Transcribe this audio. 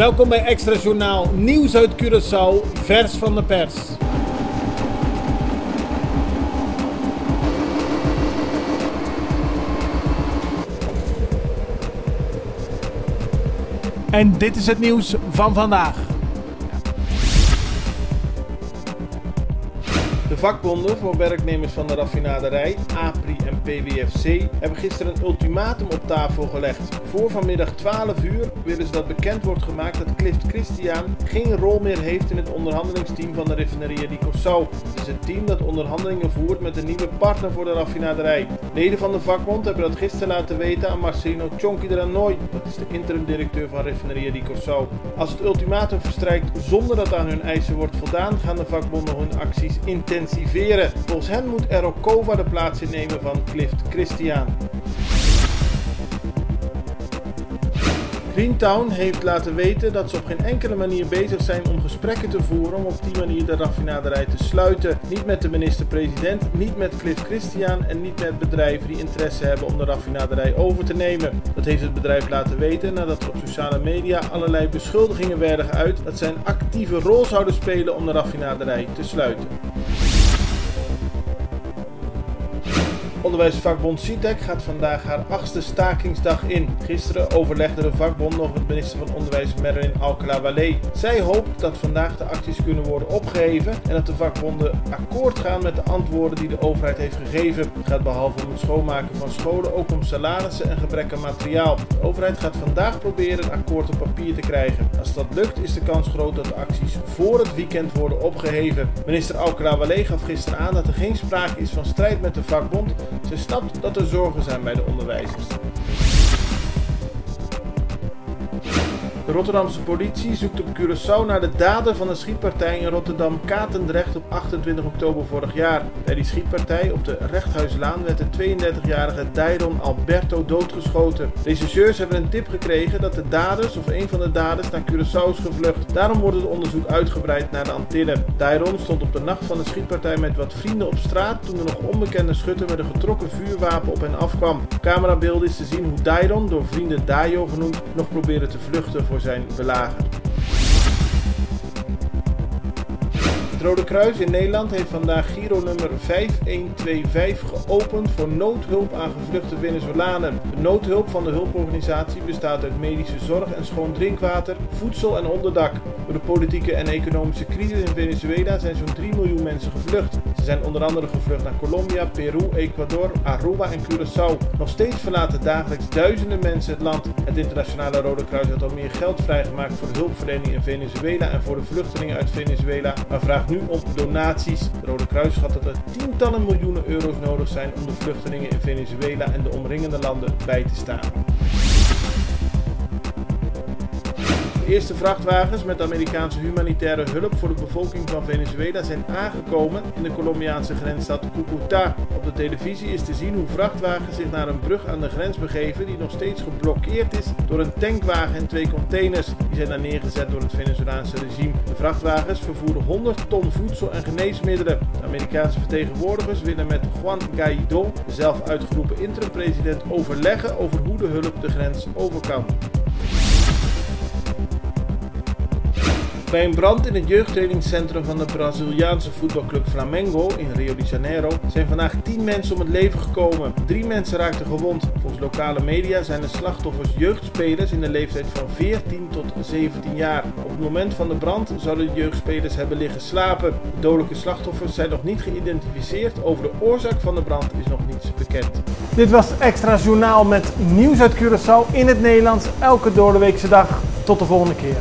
Welkom bij Extra Journaal, nieuws uit Curaçao, vers van de pers. En dit is het nieuws van vandaag. De vakbonden voor werknemers van de raffinaderij, APRI en PWFC, hebben gisteren een ultimatum op tafel gelegd. Voor vanmiddag 12 uur willen ze dat bekend wordt gemaakt dat Clift Christiaan geen rol meer heeft in het onderhandelingsteam van de Refineria di Curaçao. Het is het team dat onderhandelingen voert met een nieuwe partner voor de raffinaderij. Leden van de vakbond hebben dat gisteren laten weten aan Marcelino Chonky de Ranoy, dat is de interim-directeur van Refineria di Curaçao. Als het ultimatum verstrijkt zonder dat aan hun eisen wordt voldaan, gaan de vakbonden hun acties intensiveren. Volgens hen moet Erokova de plaats innemen van Clift Christiaan. Greentown heeft laten weten dat ze op geen enkele manier bezig zijn om gesprekken te voeren om op die manier de raffinaderij te sluiten. Niet met de minister-president, niet met Clift Christiaan en niet met bedrijven die interesse hebben om de raffinaderij over te nemen. Dat heeft het bedrijf laten weten nadat er op sociale media allerlei beschuldigingen werden geuit dat zij een actieve rol zouden spelen om de raffinaderij te sluiten. Onderwijsvakbond CITEC gaat vandaag haar 8e stakingsdag in. Gisteren overlegde de vakbond nog met minister van Onderwijs Marilyn Alcalá-Wallet. Zij hoopt dat vandaag de acties kunnen worden opgeheven en dat de vakbonden akkoord gaan met de antwoorden die de overheid heeft gegeven. Het gaat behalve om het schoonmaken van scholen ook om salarissen en gebrek aan materiaal. De overheid gaat vandaag proberen een akkoord op papier te krijgen. Als dat lukt is de kans groot dat de acties voor het weekend worden opgeheven. Minister Alcalá-Wallet gaf gisteren aan dat er geen sprake is van strijd met de vakbond. Ze snapt dat er zorgen zijn bij de onderwijzers. De Rotterdamse politie zoekt op Curaçao naar de dader van een schietpartij in Rotterdam-Katendrecht op 28 oktober vorig jaar. Bij die schietpartij op de Rechthuislaan werd de 32-jarige Dairon Alberto doodgeschoten. Rechercheurs hebben een tip gekregen dat de daders of een van de daders naar Curaçao is gevlucht. Daarom wordt het onderzoek uitgebreid naar de Antillen. Dairon stond op de nacht van de schietpartij met wat vrienden op straat toen er nog onbekende schutter met een getrokken vuurwapen op hen afkwam. Op camerabeelden is te zien hoe Dairon, door vrienden Dayo genoemd, nog probeerde te vluchten voor zijn belager. Het Rode Kruis in Nederland heeft vandaag Giro nummer 5125 geopend voor noodhulp aan gevluchte Venezolanen. De noodhulp van de hulporganisatie bestaat uit medische zorg en schoon drinkwater, voedsel en onderdak. Door de politieke en economische crisis in Venezuela zijn zo'n 3 miljoen mensen gevlucht. Ze zijn onder andere gevlucht naar Colombia, Peru, Ecuador, Aruba en Curaçao. Nog steeds verlaten dagelijks duizenden mensen het land. Het Internationale Rode Kruis had al meer geld vrijgemaakt voor de hulpverlening in Venezuela en voor de vluchtelingen uit Venezuela, maar vraagt nu om donaties. De Rode Kruis schat dat er tientallen miljoenen euro's nodig zijn om de vluchtelingen in Venezuela en de omringende landen bij te staan. De eerste vrachtwagens met Amerikaanse humanitaire hulp voor de bevolking van Venezuela zijn aangekomen in de Colombiaanse grensstad Cúcuta. Op de televisie is te zien hoe vrachtwagens zich naar een brug aan de grens begeven die nog steeds geblokkeerd is door een tankwagen en 2 containers. Die zijn daar neergezet door het Venezolaanse regime. De vrachtwagens vervoeren 100 ton voedsel en geneesmiddelen. De Amerikaanse vertegenwoordigers willen met Juan Guaidó, de zelf uitgeroepen interim-president, overleggen over hoe de hulp de grens over kan. Bij een brand in het jeugdtrainingscentrum van de Braziliaanse voetbalclub Flamengo in Rio de Janeiro zijn vandaag 10 mensen om het leven gekomen. 3 mensen raakten gewond. Volgens lokale media zijn de slachtoffers jeugdspelers in de leeftijd van 14 tot 17 jaar. Op het moment van de brand zouden de jeugdspelers hebben liggen slapen. De dodelijke slachtoffers zijn nog niet geïdentificeerd. Over de oorzaak van de brand is nog niets bekend. Dit was Extra Journaal met nieuws uit Curaçao in het Nederlands elke doordeweekse dag. Tot de volgende keer.